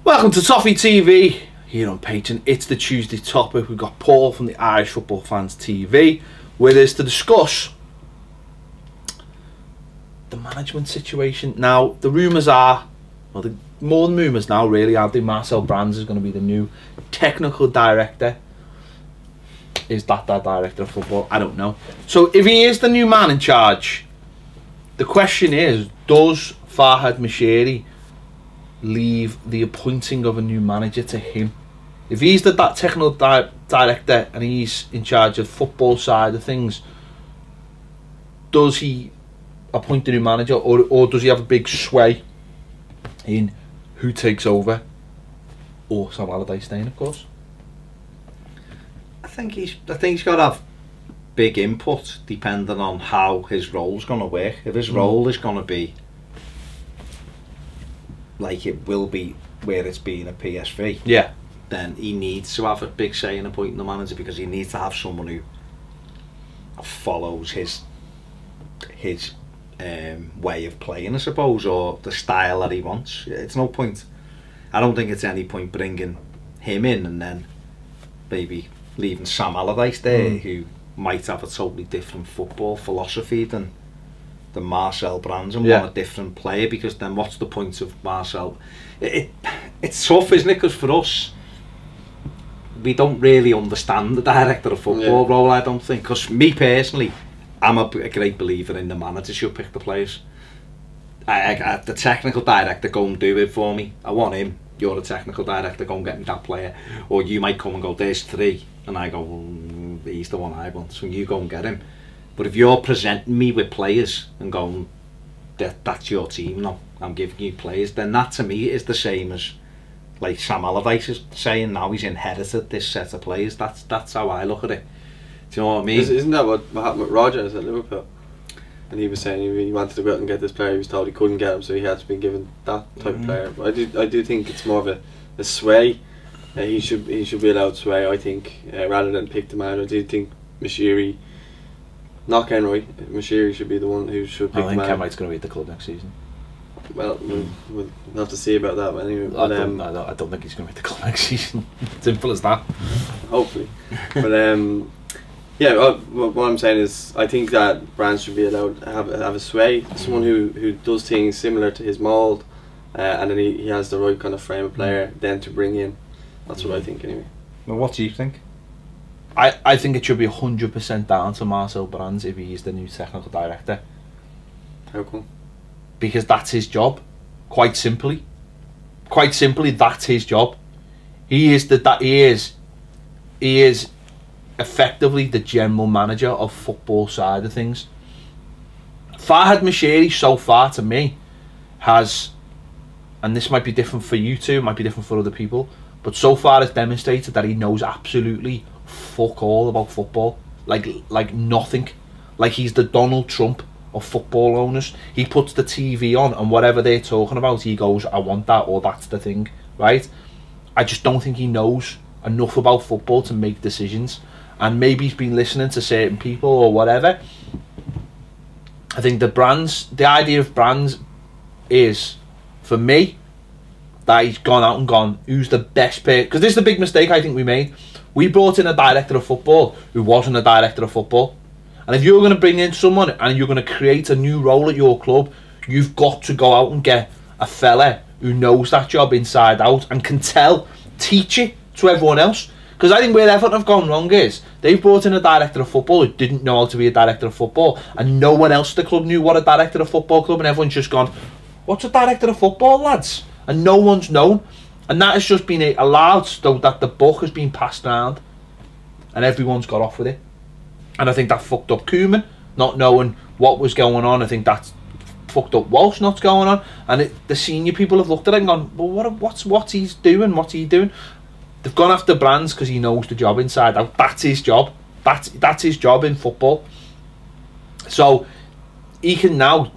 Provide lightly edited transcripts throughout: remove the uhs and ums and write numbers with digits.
Welcome to Toffee TV here on Patreon. It's the Tuesday topic. We've got Paul from the Irish Football Fans TV with us to discuss the management situation. Now, the rumours are, well, more than rumours now, really, aren't they? Marcel Brands is going to be the new technical director. Is that director of football? I don't know. So, if he is the new man in charge, the question is, does Farhad Moshiri leave the appointing of a new manager to him? If he's that technical director and he's in charge of football side of things, does he appoint a new manager, or does he have a big sway in who takes over, or Sam Allardyce staying, of course? I think he's got to have big input depending on how his role's going to work. If his role is going to be like it will be where it's been at PSV, yeah, then he needs to have a big say in appointing the manager, because he needs to have someone who follows his way of playing, I suppose, or the style that he wants. It's no point. I don't think it's any point bringing him in and then maybe leaving Sam Allardyce there, who might have a totally different football philosophy than Marcel Brands, and want a different player, because then what's the point of Marcel? It's tough, isn't it? Because for us, we don't really understand the director of football role, I don't think. Because me personally, I'm a great believer in the manager should pick the players. The technical director, go and do it for me. I want him. You're a technical director, go and get me that player. Or you might come and go, there's three, and I go, he's the one I want, so you go and get him. But if you're presenting me with players and going, that's your team now, I'm giving you players, then that to me is the same as like Sam Allardyce is saying now he's inherited this set of players. That's how I look at it. Do you know what I mean? Isn't that what happened with Rodgers at Liverpool? And he was saying he wanted to go out and get this player, he was told he couldn't get him, so he had to be given that type of player. But I do think it's more of a sway. He should be allowed sway, I think, rather than pick the manager. I do think Moshiri, not Kenroy, Moshiri should be the one who should pick the manager. I think Kenroy's going to be at the club next season. Well, we'll have to see about that. But anyway, but, I don't think he's going to be at the club next season. Simple as that. Hopefully. But yeah, what I'm saying is, I think that Brands should be allowed to have a sway, someone who does things similar to his mould, and then he has the right kind of frame of player then to bring in. That's what I think anyway. Well, what do you think? I think it should be 100% down to Marcel Brands if he is the new technical director. How come? Because that's his job. Quite simply, that's his job. He is effectively the general manager of football side of things. Farhad Moshiri, so far to me, has, and this might be different for you two, might be different for other people, but so far has demonstrated that he knows absolutely fuck all about football. Like nothing. Like he's the Donald Trump of football owners. He puts the TV on and whatever they're talking about, he goes, I want that, or that's the thing, right? I just don't think he knows enough about football to make decisions. And maybe he's been listening to certain people or whatever. I think the idea of Brands is, for me, that he's gone out and gone, who's the best player? Because this is the big mistake I think we made. We brought in a director of football who wasn't a director of football. And if you're going to bring in someone and you're going to create a new role at your club, you've got to go out and get a fella who knows that job inside out and can teach it to everyone else. Because I think where Everton have gone wrong is they've brought in a director of football who didn't know how to be a director of football, and no one else at the club knew what a director of football club, and everyone's just gone, what's a director of football, lads? And no one's known. And that has just been allowed so that the buck has been passed around and everyone's got off with it. And I think that fucked up Koeman, not knowing what was going on. I think that's fucked up Walsh not going on. And the senior people have looked at it and gone, well, what's he's doing? What's he doing? They've gone after Brands because he knows the job inside out. That's his job. That's his job in football. So he can now,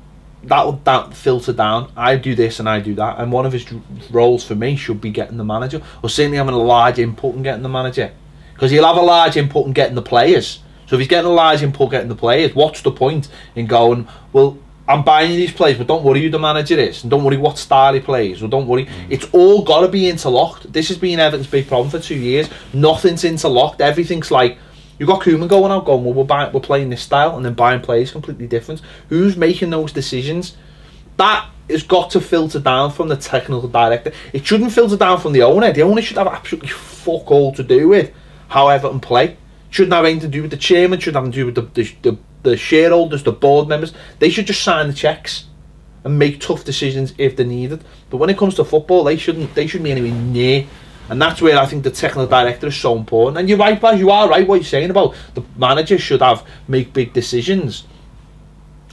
that filter down. I do this and I do that. And one of his roles for me should be getting the manager, or certainly having a large input in getting the manager. Because he'll have a large input in getting the players. So if he's getting a large input getting the players, what's the point in going, well, I'm buying you these players, but don't worry who the manager is, and don't worry what style he plays, or don't worry. It's all got to be interlocked. This has been Everton's big problem for 2 years. Nothing's interlocked. Everything's like, you've got Koeman going out, going, well, we're playing this style, and then buying players completely different. Who's making those decisions? That has got to filter down from the technical director. It shouldn't filter down from the owner. The owner should have absolutely fuck all to do with how Everton play. Shouldn't have anything to do with the chairman. Shouldn't have anything to do with the shareholders, the board members. They should just sign the checks and make tough decisions if they're needed. But when it comes to football, they shouldn't be anywhere near. And that's where I think the technical director is so important. And you're right, Baz, you are right what you're saying about the manager should make big decisions.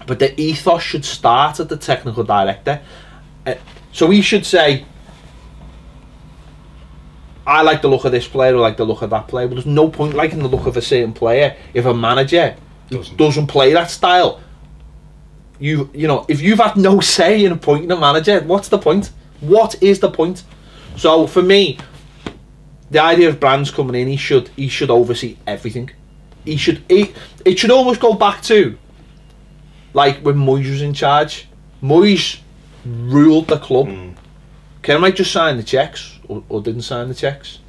But the ethos should start at the technical director. So he should say, I like the look of this player, or like the look of that player. But there's no point liking the look of a certain player if a manager doesn't play that style. You know, if you've had no say in appointing a manager, what's the point? What is the point? So for me, the idea of Brands coming in, he should oversee everything. It should almost go back to like when Moyes was in charge. Moyes ruled the club. Kermit just signed the checks or didn't sign the checks,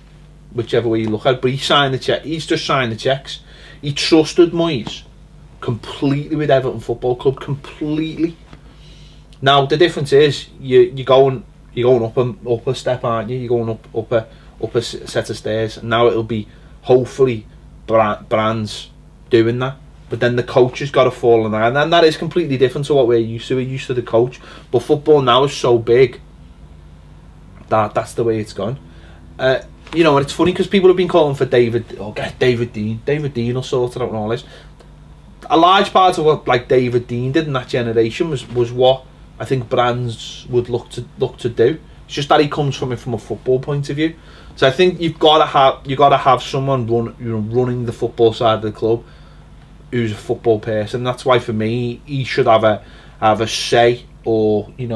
whichever way you look at it. But he signed the check. He's just signed the checks. He trusted Moyes completely with Everton Football Club, completely. Now the difference is you're going up a step, aren't you? You're going up a set of stairs. And now it'll be hopefully Brands doing that. But then the coach has got to fall in line, and that is completely different to what we're used to. We're used to the coach, but football now is so big that that's the way it's gone. You know, and it's funny because people have been calling for David Dean. David Dean will sort it out and all this. A large part of what like David Dean did in that generation was what I think Brands would look to do. It's just that he comes from it from a football point of view. So I think you've got to have someone running the football side of the club who's a football person. That's why for me he should have a say, or he's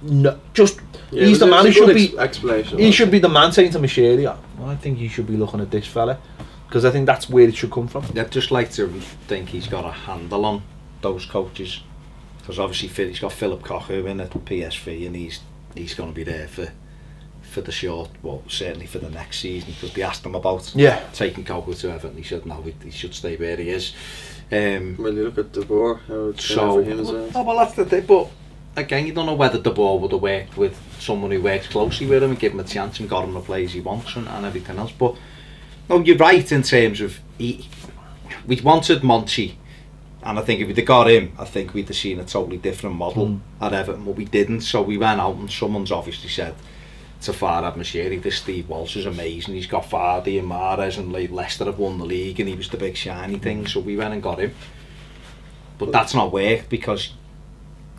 the man who should be explanation. He should be the man saying to Moshiri, I think you should be looking at this fella, because I think that's where it should come from. I'd just like to think he's got a handle on those coaches, because obviously he's got Philip Cocker in at PSV, and he's going to be there for the short, well, certainly for the next season, because they asked him about taking Cocker to Everton. He said no, he should stay where he is. When you look at De Boer, how it's for him as well. Oh, well, that's the thing, but again, you don't know whether De Boer would have worked with someone who works closely with him and give him a chance and got him the players he wants and everything else. But no, you're right in terms of we wanted Monchi, and I think if we'd have got him, I think we'd have seen a totally different model at Everton, but we didn't. So we went out, and someone's obviously said to Farhad Moshiri, this Steve Walsh is amazing, he's got Vardy and Mahrez, and Leicester have won the league and he was the big shiny thing, so we went and got him. But that's not worked because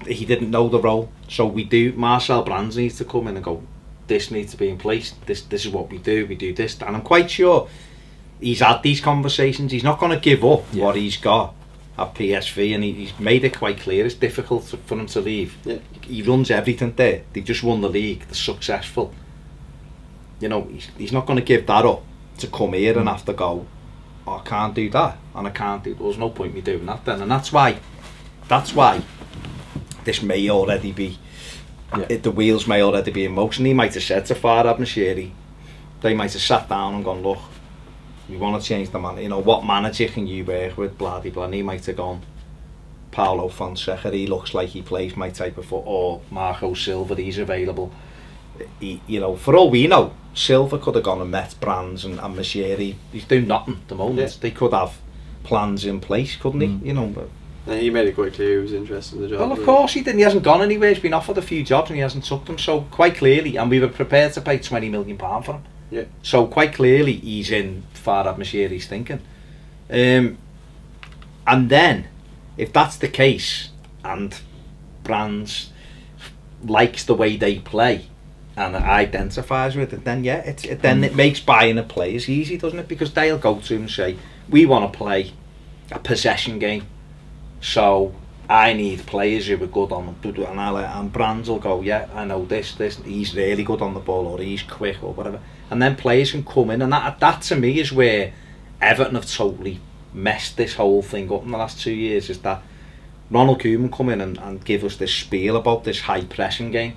he didn't know the role. So Marcel Brands needs to come in and go, this needs to be in place, this is what we do this. And I'm quite sure he's had these conversations. He's not going to give up what he's got at PSV, and he's made it quite clear it's difficult for him to leave. He runs everything there. They just won the league, they're successful. You know, he's not going to give that up to come here and have to go, oh, I can't do that, and I can't do, there's no point me doing that then. And that's why this may already be, the wheels may already be in motion. He might have said to Farhad Moshiri, they might have sat down and gone, look, we want to change the man, you know, what manager can you work with, blah blah blah. And he might have gone, Paulo Fonseca, he looks like he plays my type of foot, or Marco Silva, he's available. You know, for all we know, Silva could have gone and met Brands and Moshiri. He's doing nothing at the moment. They could have plans in place, couldn't he? You know, but he made it quite clear he was interested in the job. Well, of course he didn't. He hasn't gone anywhere. He's been offered a few jobs and he hasn't took them. So quite clearly, and we were prepared to pay £20 million for him. Yeah. So quite clearly, he's in Farhad Moshiri's thinking. And then, if that's the case, and Brands likes the way they play and identifies with it, then it makes buying a players easy, doesn't it? Because they'll go to him and say, we want to play a possession game, so I need players who are good on the, and Brands will go, yeah, I know this, he's really good on the ball, or he's quick, or whatever. And then players can come in, and that to me is where Everton have totally messed this whole thing up in the last 2 years, is that Ronald Koeman come in and give us this spiel about this high pressing game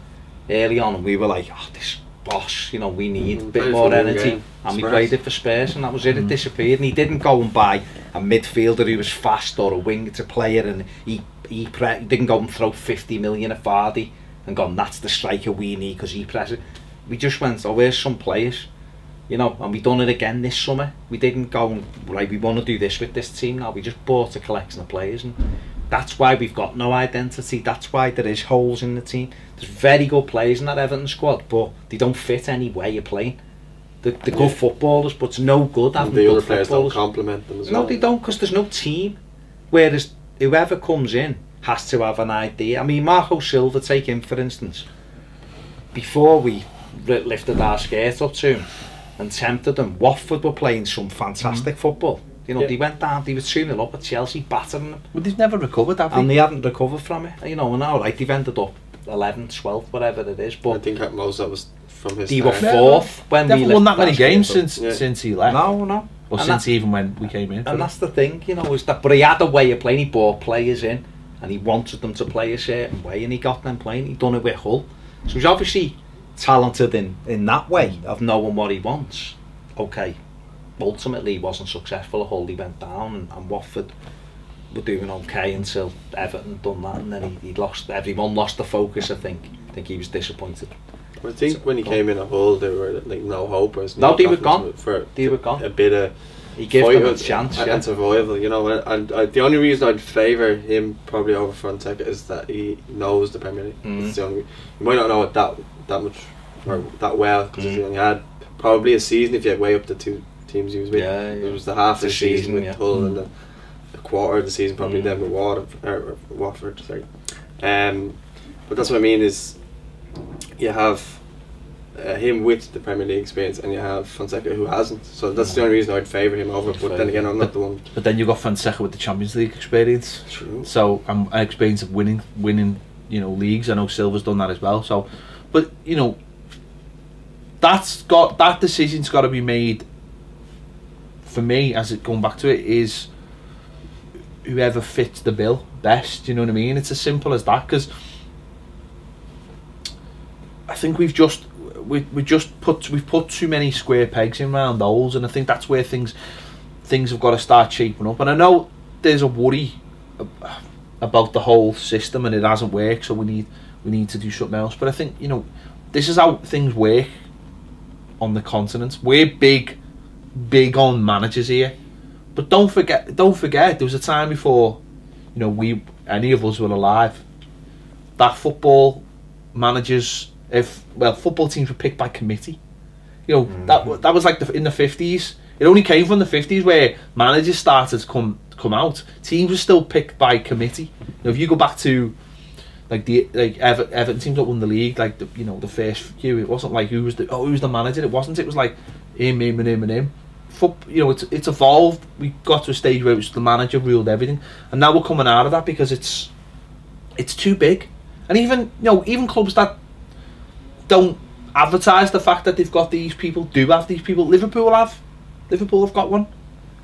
early on, and we were like, oh, this boss, you know, we need a bit more energy, and we played it for Spurs, and that was it. It disappeared, and he didn't go and buy a midfielder who was fast or a winger player, and he didn't go and throw 50 million at Vardy and go, that's the striker we need because he presses. We just went, oh, where's some players, you know, and we done it again this summer. We didn't go and, right, we want to do this with this team now. We just bought a collection of players, and that's why we've got no identity. That's why there is holes in the team. There's very good players in that Everton squad, but they don't fit any way of playing. They're good footballers, but it's no good having the good other players footballers. don't complement them as well. No, they don't, because there's no team. Whereas whoever comes in has to have an idea. I mean, Marco Silva, take him for instance. Before we lifted our skirt up to him and tempted them, Watford were playing some fantastic football. You know, they went down, they were 2-0 up at Chelsea, battering them. But they've never recovered, have they? And they haven't recovered from it. You know, and now, like, they've ended up 11th, 12th, whatever it is. But I think that most of that was from his they were start. 4th when They we haven't won that many lifted our games skirt up. since he left. No. Or And since even when we came in. And that's the thing, you know, is that, but he had a way of playing. He brought players in and he wanted them to play a certain way, and he got them playing. He done it with Hull, so he's obviously talented in that way of knowing what he wants. Okay, ultimately he wasn't successful at Hull. He went down, and Watford were doing okay until Everton done that, and then he lost. Everyone lost the focus. I think he was disappointed. I think when he came in at Hull, they were like no hopers. No, they were gone. They were gone. A bit of he gave them a chance, and survival, you know. And the only reason I'd favour him probably over Fonseca is that he knows the Premier League. It's the only. You might not know it that much or that well because he only had probably a season if you had way up the two teams he was with. Yeah. It was the half the season with Hull and the quarter of the season probably then with Watford. Sorry. But that's what I mean is you have him with the Premier League experience and you have Fonseca who hasn't, so that's the only reason I'd favour him over, but then again I'm not the one. But then you got Fonseca with the Champions League experience. True. So an experience of winning you know, leagues. I know Silva's done that as well, so but you know that decision's got to be made for me, as it going back to it, is whoever fits the bill best, you know what I mean? It's as simple as that, because I think we've put too many square pegs in round holes, and I think that's where things have got to start shaping up. And I know there's a worry about the whole system and it hasn't worked, so we need to do something else. But I think, you know, this is how things work on the continent. We're big on managers here, but don't forget there was a time before, you know, any of us were alive, that football managers, football teams were picked by committee. You know, that was like in the 50s. It only came from the 50s where managers started to come out. Teams were still picked by committee. You know, if you go back to like Everton teams that won the league, like the first few, it wasn't like who's the manager. It wasn't. It was like him and him. You know, it's evolved. We got to a stage where it was the manager ruled everything, and now we're coming out of that because it's too big. And even clubs that don't advertise the fact that they've got these people do have these people. Liverpool have got one.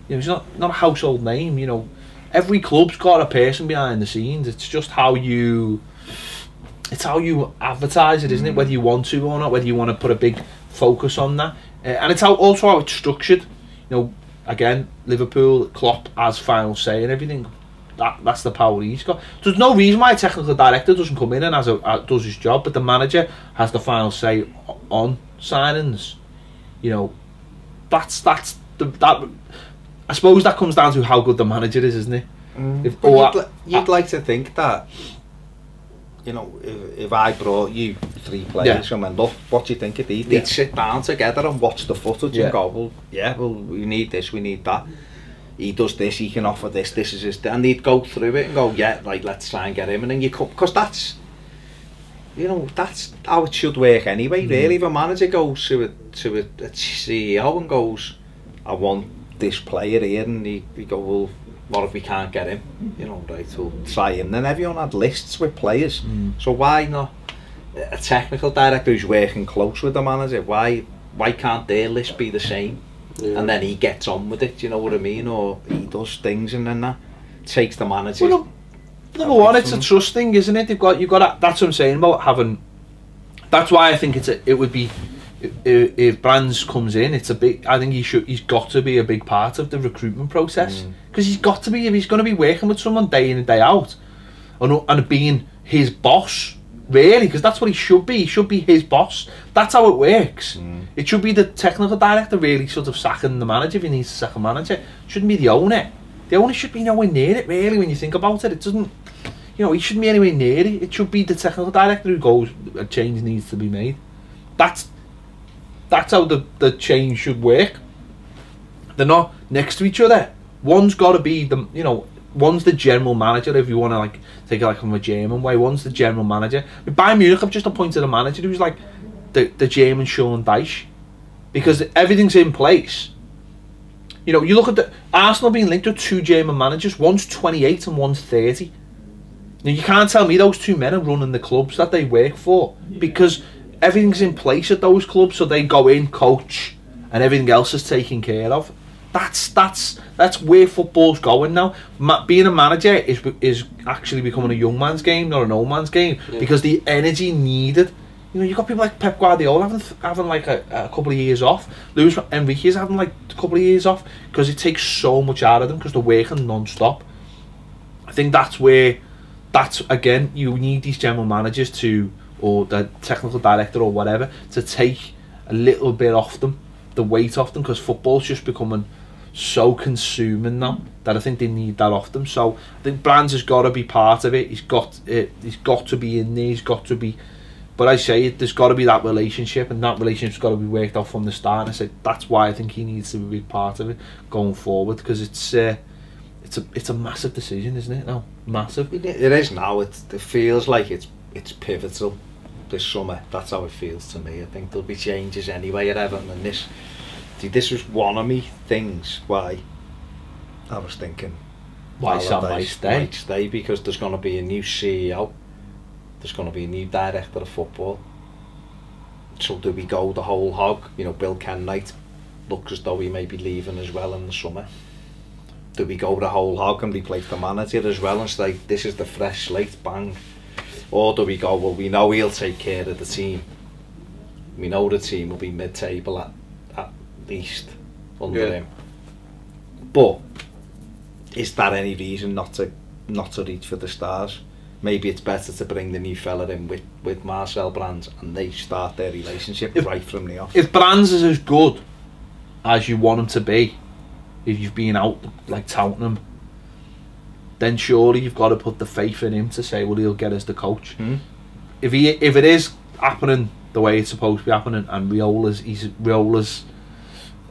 You know, it's not a household name. You know, every club's got a person behind the scenes. It's just how you advertise it, isn't it? Whether you want to or not, whether you want to put a big focus on that, and it's also how it's structured. You know, again, Liverpool, Klopp has final say and everything. That's the power he's got. There's no reason why a technical director doesn't come in and does his job, but the manager has the final say on signings. You know, that's that. I suppose that comes down to how good the manager is, isn't it? You'd like to think that, you know, if I brought you 3 players and went, look, what do you think of these? They'd sit down together and watch the footage and go, well, we need this, we need that. He does this, he can offer this, this is his, and they'd go through it and go, yeah, like, let's try and get him, and then you come, because that's how it should work anyway, really. If a manager goes to a CEO and goes, I want this player here, and we go, well, what if we can't get him? You know, right, we'll try him. Then everyone had lists with players, so why not a technical director who's working close with the manager? Why can't their list be the same? And then he gets on with it, you know what I mean? Or he does things and then that takes the manager Number one, it's a trust thing, isn't it? You've got that's what I'm saying about having. That's why I think it would be if Brands comes in, it's a big. I think he's got to be a big part of the recruitment process because he's got to be if he's going to be working with someone day in and day out, and being his boss. Really, because that's what he should be. He should be his boss. That's how it works. It should be the technical director really sort of sacking the manager if he needs to sack a manager. It shouldn't be the owner. The owner should be nowhere near it really when you think about it. It doesn't, he shouldn't be anywhere near it. It should be the technical director who goes, a change needs to be made. That's how the change should work. They're not next to each other. One's got to be one's the general manager if you want to take it from a German way. One's the general manager. With Bayern Munich, I've just appointed a manager who's like the German Sean Dyche, because everything's in place. You look at the Arsenal being linked with 2 German managers. One's 28 and one's 30. Now you can't tell me those 2 men are running the clubs that they work for, because everything's in place at those clubs, so they go in, coach, and everything else is taken care of. That's where football's going now. Being a manager is actually becoming a young man's game, not an old man's game, because the energy needed. You've got people like Pep Guardiola having like a couple of years off. Luis Enrique's having like a couple of years off because it takes so much out of them because they're working non-stop. I think that's again, you need these general managers or the technical director or whatever, to take a little bit off them, the weight off them, because football's just becoming so consuming now that I think they need that off them. So I think Brands has got to be part of it. He's got to be in there. He's got to be. But I say there's got to be that relationship, and that relationship's got to be worked out from the start. And I say that's why I think he needs to be a big part of it going forward, because it's a massive decision, isn't it? Now, massive. It is now. It feels like it's pivotal this summer. That's how it feels to me. I think there'll be changes anyway at Everton, and this was one of me things why I was thinking why Sam might stay, because there's going to be a new CEO, there's going to be a new director of football. So do we go the whole hog? Bill Kenwright looks as though he may be leaving as well in the summer. Do we go the whole hog and replace the manager as well and say this is the fresh slate, bang? Or do we go, well, we know he'll take care of the team, we know the team will be mid-table at least under him, but is that any reason not to reach for the stars? Maybe it's better to bring the new fella in with Marcel Brands, and they start their relationship right from the off. If Brands is as good as you want him to be, if you've been out like touting him, then surely you've got to put the faith in him to say, well, he'll get us the coach. If it is happening the way it's supposed to be happening, and Riola's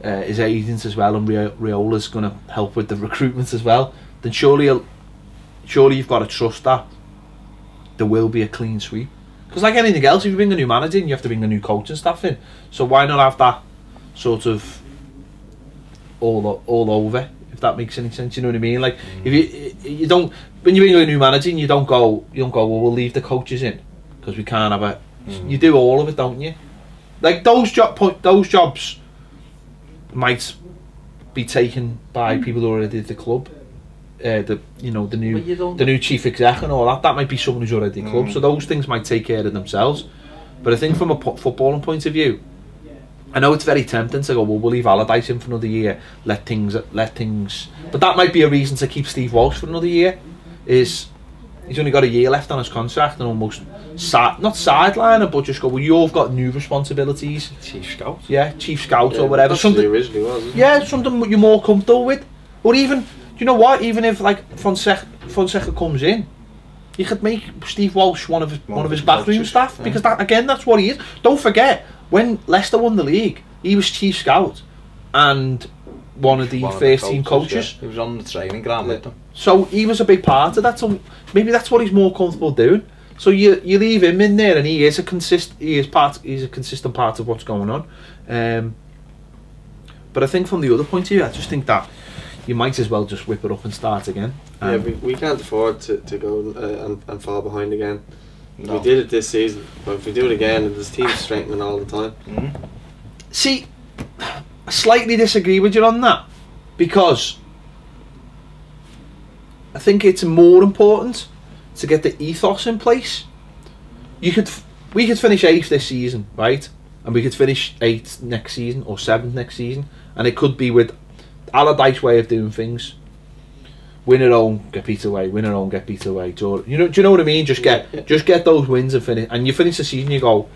his agents as well, and Riola's going to help with the recruitment as well, then surely you've got to trust that there will be a clean sweep. Because like anything else, if you bring a new manager in, you have to bring a new coach and staff in. So why not have that sort of all over, if that makes any sense? You know what I mean? Like if you don't, when you bring a new manager in, you don't go, well, we'll leave the coaches in because we can't have a. You do all of it, don't you? Like those jobs might be taken by people who already at the club. The new chief exec and all that might be someone who's already at the club, so those things might take care of themselves. But I think from a footballing point of view, I know it's very tempting to go, well, we'll leave Allardyce in for another year, let things, but that might be a reason to keep Steve Walsh for another year. He's only got a year left on his contract, and almost not sideline him, but just go, well, you've got new responsibilities, chief scout or whatever, something originally was, something you're more comfortable with. Or even, you know what, even if like Fonseca comes in, you could make Steve Walsh one of his backroom staff, because that's what he is. Don't forget, when Leicester won the league, he was chief scout and one of the first team coaches. He was on the training ground with them. So he was a big part of that. So maybe that's what he's more comfortable doing. So you leave him in there, and he's a consistent part of what's going on. But I think from the other point of view, I just think that you might as well just whip it up and start again. We can't afford to go and fall behind again. No. We did it this season, but if we do it again, this team's strengthening all the time. See, I slightly disagree with you on that, because I think it's more important to get the ethos in place. We could finish 8th this season, right? And we could finish 8th next season or 7th next season, and it could be with Allardyce way of doing things. Win at home, get beat away. Win at home, get beat away. Do you know what I mean? Just get those wins and finish. And you finish the season, you go,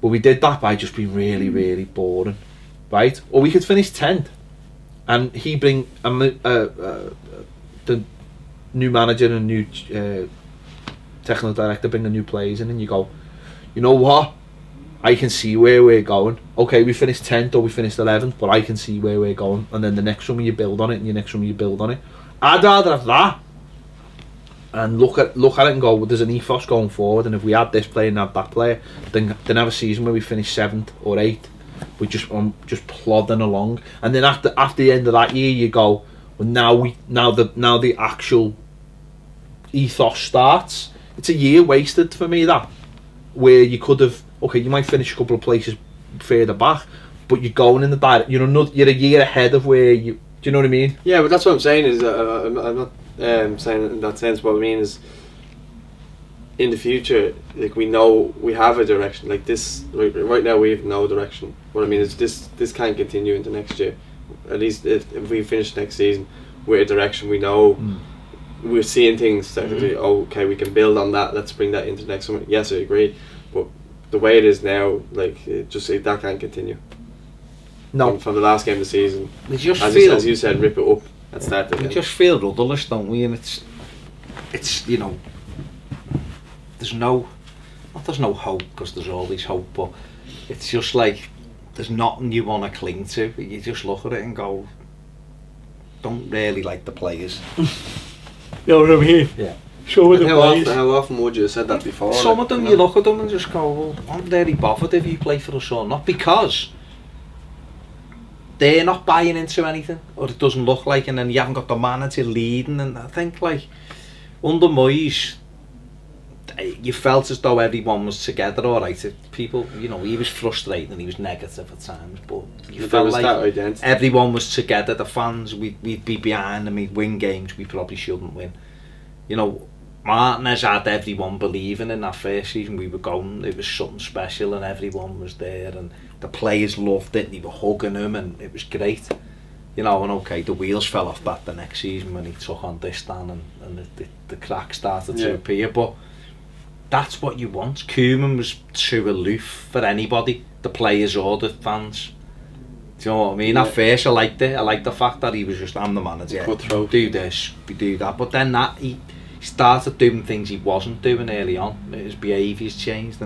well, we did that by just being really, really boring, right? Or we could finish 10th, and he bring the new manager and new technical director bring the new players in, and you go, you know what? I can see where we're going. Okay, we finished 10th or we finished 11th, but I can see where we're going. And then the next one you build on it, and your next one you build on it. I'd rather have that and look at it and go, well, there's an ethos going forward, and if we had this player and had that player, then have a season where we finish 7th or 8th. We just plodding along, and then after the end of that year, you go, well, now the actual ethos starts. It's a year wasted for me, that, where you could have, okay, you might finish a couple of places further back, but you're going in the direct, you're a year ahead of where you. Do you know what I mean? Yeah, but that's what I'm saying is I'm not saying in that sense. What I mean is, in the future, like, we know we have a direction. Like this, right now we have no direction. What I mean is this can't continue into next year. At least if we finish next season with a direction, we know we're seeing things that okay, we can build on that. Let's bring that into next summer. Yes, I agree, but the way it is now, like, that can't continue. No. From the last game of the season, as you said, rip it up and start again. We just feel rudderless, don't we? And it's you know, there's no hope, because there's always hope, but it's just like there's nothing you want to cling to. You just look at it and go, don't really like the players. You know what I mean? Yeah. Show the players. How often would you have said that before? Some of them, you look at them and just go, well, I'm really bothered if you play for us or not, because they're not buying into anything, or it doesn't look like, and then you haven't got the manager leading. And I think, like, under Moyes, you felt as though everyone was together, all right. People, you know, he was frustrated and he was negative at times, but you felt like everyone was together. The fans, we'd be behind them, we'd win games we probably shouldn't win. You know, Martinez had everyone believing in that first season. We were going, it was something special, and everyone was there, and the players loved it, and they were hugging him, and it was great. You know, and okay, the wheels fell off that the next season when he took on this stand, and the crack started to appear. But that's what you want. Koeman was too aloof for anybody, the players or the fans. Do you know what I mean? At first I liked it. I liked the fact that he was just, I'm the manager, do this, we do that. But then he started doing things he wasn't doing early on. His behaviours changed,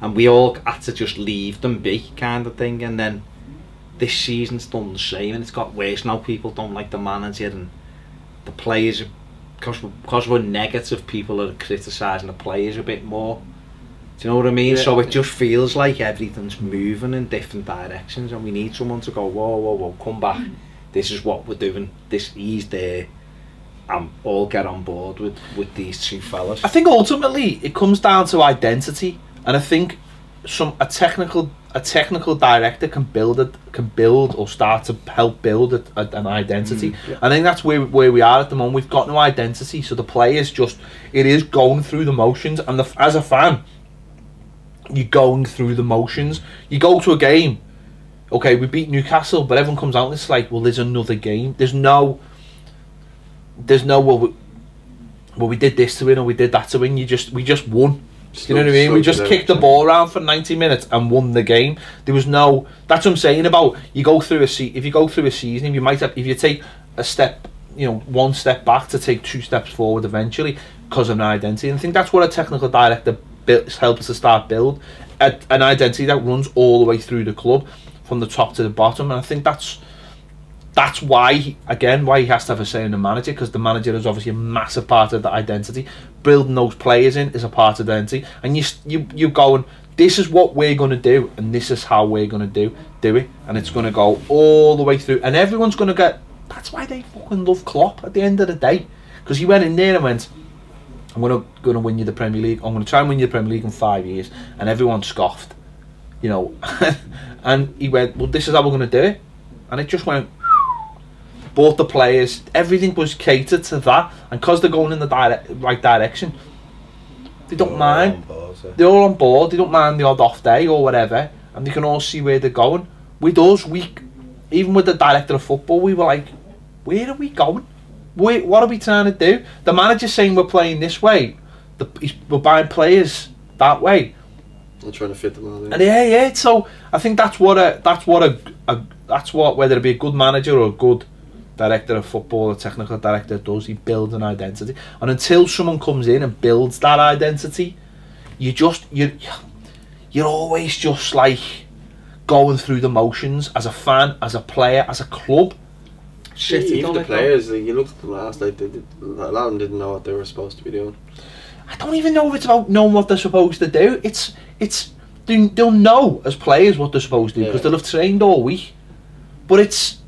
and we all had to just leave them be, kind of thing. And then this season's done the same, and it's got worse now. People don't like the manager, and the players, because we're negative, people are criticising the players a bit more. Do you know what I mean? Yeah. So it just feels like everything's moving in different directions, and we need someone to go, whoa, come back. This is what we're doing. He's there. And all get on board with these two fellas. I think ultimately it comes down to identity, and I think a technical director can build or start to help build an identity. I think that's where we are at the moment. We've got no identity, so the players it is going through the motions, and as a fan, you're going through the motions. You go to a game, okay, we beat Newcastle, but everyone comes out and it's like, well, there's another game. There's no well we did this to win or we did that to win. We just won. You know what I mean? We just kicked the ball around for 90 minutes and won the game. There was no. That's what I'm saying about if you go through a season, if you take a step, one step back to take 2 steps forward eventually because of an identity. And I think that's what a technical director helps to start build an identity that runs all the way through the club from the top to the bottom. And I think that's why he has to have a say in the manager, because the manager is obviously a massive part of the identity. Building those players in is a part of the identity, and you're going, this is what we're going to do, and this is how we're going to do it, and it's going to go all the way through, and everyone's going to get. That's why they fucking love Klopp at the end of the day, because he went in there and went, I'm going to win you the Premier League. I'm going to try and win you the Premier League in 5 years, and everyone scoffed, and he went, well, this is how we're going to do it, and it just went. bought the players, everything was catered to that, and because they're going in the right direction, they don't mind. They're all on board. They don't mind the odd off day or whatever, and they can all see where they're going. With us, even with the director of football, we were like, where are we going? What are we trying to do? The manager's saying we're playing this way. We're buying players that way. They're trying to fit them all in. And yeah. So I think that's what whether it be a good manager or a good director of football or technical director does, he builds an identity. And until someone comes in and builds that identity, you're always just like going through the motions as a fan, as a player, as a club. Shit, even the players, like, you looked at them last night, a lot of them didn't know what they were supposed to be doing. I don't even know if it's about knowing what they're supposed to do. They'll know as players what they're supposed to do because they'll have trained all week. But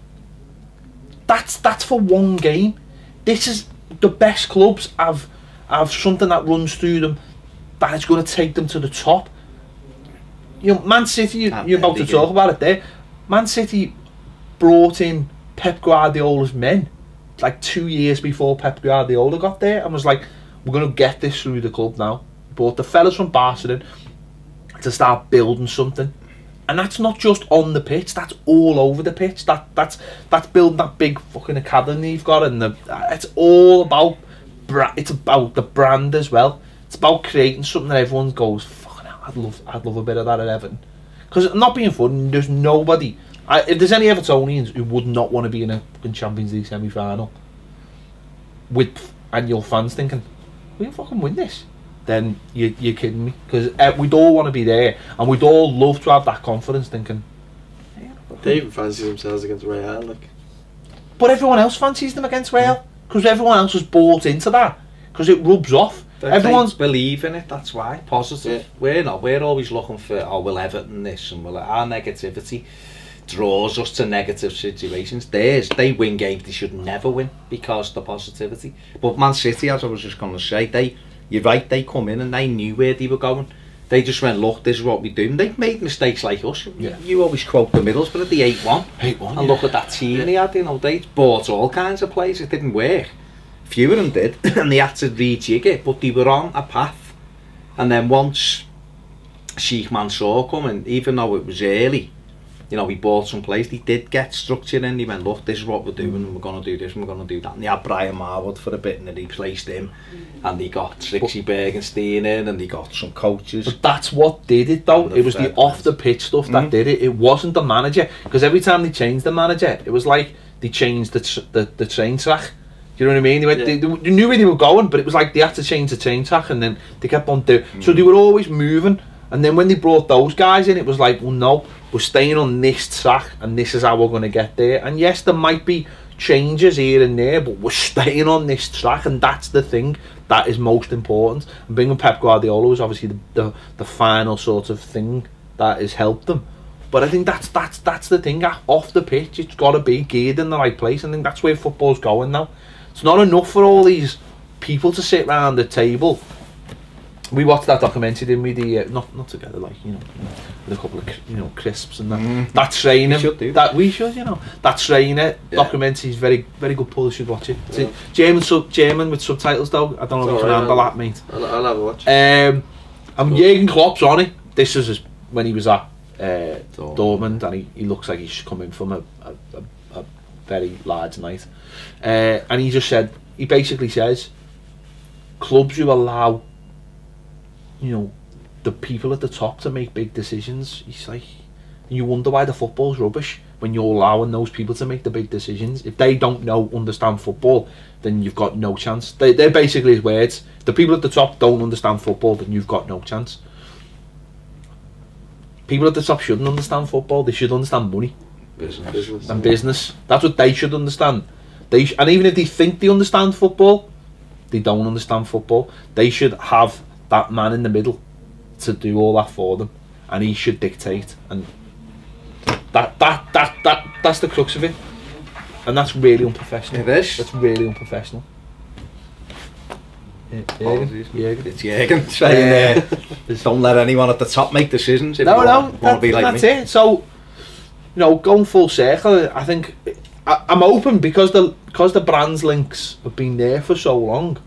that's for one game. This is the best clubs have something that runs through them that is going to take them to the top. You know, Man City, you're about to talk about it there. Man City brought in Pep Guardiola's men like 2 years before Pep Guardiola got there and was like, we're going to get this through the club now. Brought the fellas from Barcelona to start building something. And that's not just on the pitch, that's all over the pitch. That's building that big fucking academy you've got, and it's all about it's about the brand as well. It's about creating something that everyone goes, fucking hell, I'd love a bit of that at Everton. Because not being funny, there's nobody. If there's any Evertonians who would not want to be in a fucking Champions League semi-final, and your fans thinking, we can fucking win this, then you're kidding me. Because we'd all want to be there, and we'd all love to have that confidence, thinking, hey, they even fancy themselves against Real, like. But everyone else fancies them against Real, because everyone else has bought into that, because it rubs off. Everyone's believing it. That's why positive. Yeah. We're always looking for, will Everton this, and our negativity draws us to negative situations. They win games they should never win because of the positivity. But Man City, as I was just going to say, you're right, they come in and they knew where they were going. They just went, look, this is what we do. And they've made mistakes like us. Yeah. You always quote the Middles, but at the 8-1. And look at that team they had, they bought all kinds of players. It didn't work. Few of them did, and they had to rejig it, but they were on a path. And then once Sheikh Mansour come in, even though it was early, we bought some players, they did get structure in. They went, look, this is what we're doing, and we're going to do this, and we're going to do that. And they had Brian Marwood for a bit, and they replaced him, and they got Trixie Bergenstein in, and they got some coaches. But that's what did it, though. It was the off-the-pitch stuff that did it. It wasn't the manager, because every time they changed the manager, it was like they changed the train track. Do you know what I mean? They knew where they were going, but it was like they had to change the train track, and then they kept on doing. So they were always moving. And then when they brought those guys in, it was like, well, no, we're staying on this track, and this is how we're going to get there. And yes, there might be changes here and there, but we're staying on this track, and that's the thing that is most important. And bringing Pep Guardiola was obviously the final sort of thing that has helped them. But I think that's the thing. Off the pitch, it's got to be geared in the right place. I think that's where football's going now. It's not enough for all these people to sit round the table. We watched that documentary, didn't we? Not together, like, with a couple of crisps and that. That trainer, we should, that trainer documentary is very, very good. Paul, you should watch it. German with subtitles though. I don't know if you remember that, mate. I'll have a watch. And Jurgen Klopp's on it. This is when he was at Dortmund, and he looks like he's coming from a very large night. And he basically says, clubs who allow the people at the top to make big decisions, he's like, you wonder why the football's rubbish when you're allowing those people to make the big decisions. If they don't understand football, then you've got no chance. They're basically his words. The people at the top don't understand football, then you've got no chance. People at the top shouldn't understand football. They should understand money, business. That's what they should understand. And even if they think they understand football, they don't understand football. They should have that man in the middle to do all that for them, and he should dictate. And that's the crux of it, and that's really unprofessional. It is. That's really unprofessional. Jürgen. It's Jürgen saying, don't let anyone at the top make decisions. If you want to be like that's me. it. So, going full circle, I think I'm open because the brand's links have been there for so long.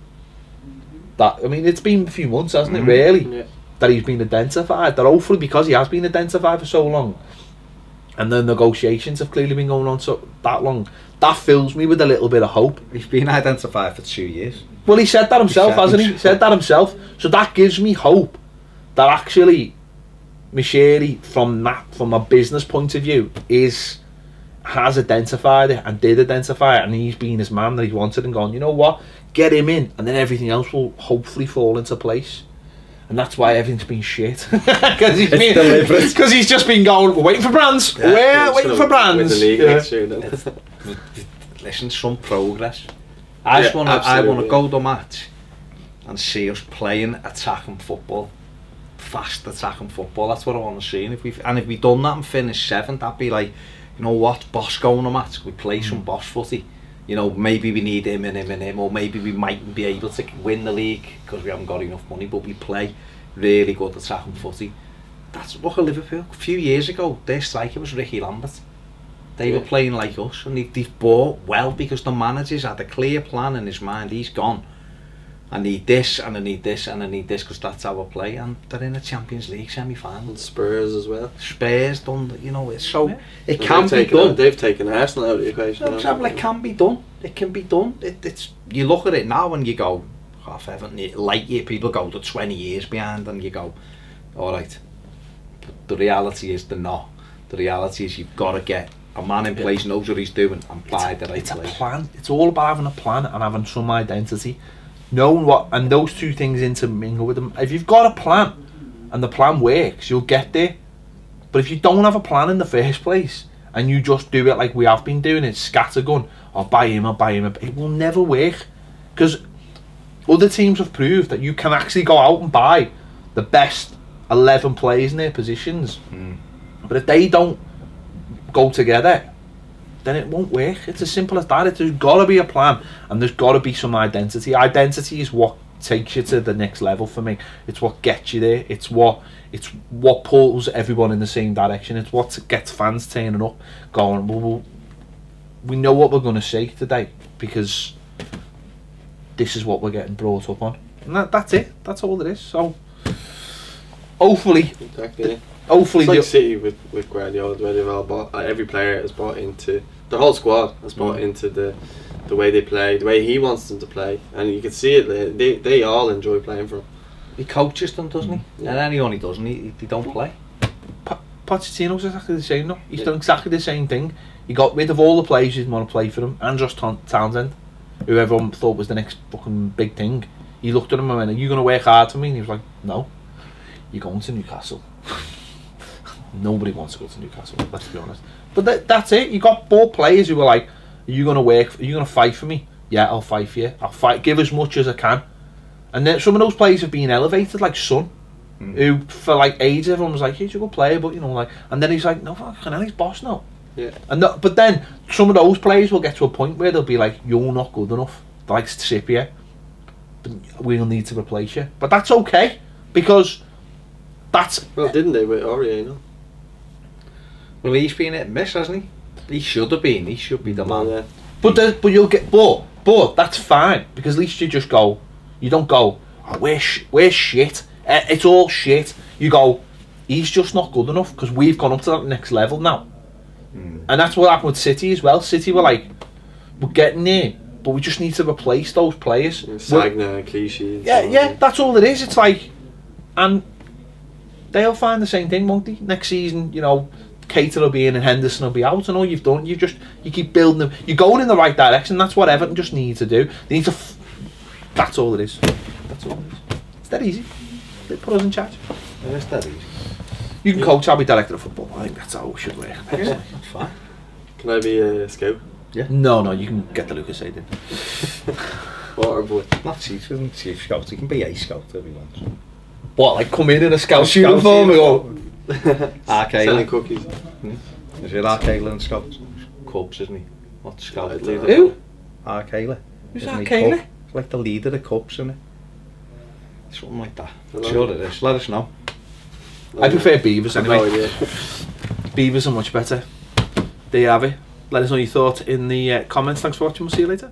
That, I mean, it's been a few months, hasn't it, really? Yeah. That he's been identified. That hopefully, because he has been identified for so long, and the negotiations have clearly been going on so that long, that fills me with a little bit of hope. He's been identified for 2 years. Well, he said that himself, hasn't he? He said that himself. So that gives me hope that actually Moshiri, from a business point of view, has identified it and did identify it, and he's been his man that he wanted and gone, you know what, get him in, and then everything else will hopefully fall into place. And that's why everything's been shit. Because he's just been going, we're waiting for brands. We're waiting for brands. Win the league next year, then. Listen, some progress. I want to go to the match and see us playing attacking football, fast attacking football. That's what I want to see. And if we done that and finished 7th, that'd be like, you know what, boss going to match. We play some boss footy. You know, maybe we need him and him and him, or maybe we mightn't be able to win the league because we haven't got enough money, but we play really good attacking footy. That's, look at Liverpool. A few years ago, their striker was Ricky Lambert. They were playing like us, and they've bought well because the managers had a clear plan in his mind. He's gone. I need this, and I need this, and I need this, because that's how I play. And they're in the Champions League semi-final. And Spurs as well. Spurs done, you know, it's so it And can be done. They've taken Arsenal out of the equation. No, exactly, it can be done. It can be done. It's, you look at it now and you go, half Everton, light year, people go to 20 years behind, and you go, all right. But the reality is they're not. The reality is you've got to get a man in place, knows what he's doing, and buy the right place. It's a plan. It's all about having a plan and having some identity. Knowing what, and those two things intermingle with them. If you've got a plan and the plan works, you'll get there. But if you don't have a plan in the first place and you just do it like we have been doing it, scattergun, I'll buy him, it will never work. Because other teams have proved that you can actually go out and buy the best 11 players in their positions. But if they don't go together, then it won't work. It's as simple as that. There's got to be a plan, and there's got to be some identity. Identity is what takes you to the next level for me. It's what gets you there. It's what pulls everyone in the same direction. It's what gets fans turning up, going, well, we know what we're going to see today because this is what we're getting brought up on, and that's it. That's all it is. So hopefully, exactly. Hopefully, it's like City with Guardiola, where they've all bought, every player has bought into, the whole squad has bought into the way they play, the way he wants them to play, and you can see it. They all enjoy playing for him. He coaches them, doesn't he? Yeah. And anyone he doesn't, they don't play. Pochettino's exactly the same. No, he's done exactly the same thing. He got rid of all the players who didn't want to play for him, and Josh Townsend, who everyone thought was the next fucking big thing. He looked at him and went, "Are you going to work hard for me?" And he was like, "No, you're going to Newcastle." Nobody wants to go to Newcastle, let's be honest. But that's it. You got 4 players who were like, "Are you going to work? Are you going to fight for me?" "Yeah, I'll fight for you. I'll fight. Give as much as I can." And then some of those players have been elevated, like Son, who for like ages everyone was like, "He's a good player," but you know, like, and then he's like, "No, fucking hell, he's boss now." Yeah. And but then some of those players will get to a point where they'll be like, "You're not good enough." They're like, "Sip you, but we'll need to replace you." But that's okay because that's didn't they with Aurier? Well, he's been hit and miss, hasn't he? He should have been. He should be the man. Yeah. But you'll get but that's fine because at least you just go. You don't go, "Oh, we're shit. It's all shit." You go, "He's just not good enough," because we've gone up to that next level now. And that's what happened with City as well. City were like, "We're getting there, but we just need to replace those players." Sagna, Clichy. Yeah, that's all it is. It's like, and they'll find the same thing, won't they? Next season, you know, Keita will be in and Henderson will be out, and all you've done, you keep building them. You're going in the right direction. That's what Everton just need to do. They need to. That's all it is. That's all it is. It's that easy. They put us in charge. Yeah, it's that easy. You can coach. I'll be director of football. I think that's how it should work. Yeah, that's fine. Can I be a scout? Yeah. No, you can get the Lucas Aid in. Water boy. Not chief scout. He can be a scout if he wants. What, like come in a scout uniform and go? Selling cookies. Is it Arkayla and Scouts? Cubs, isn't he? What's Scout? Who? Arkayla. Who's Arkayla? It's like the leader of Cubs, isn't it? Something like that. Sure it is. Let us know. I prefer Beavers anyway. No idea. Beavers are much better. There you have it. Let us know your thoughts in the comments. Thanks for watching. We'll see you later.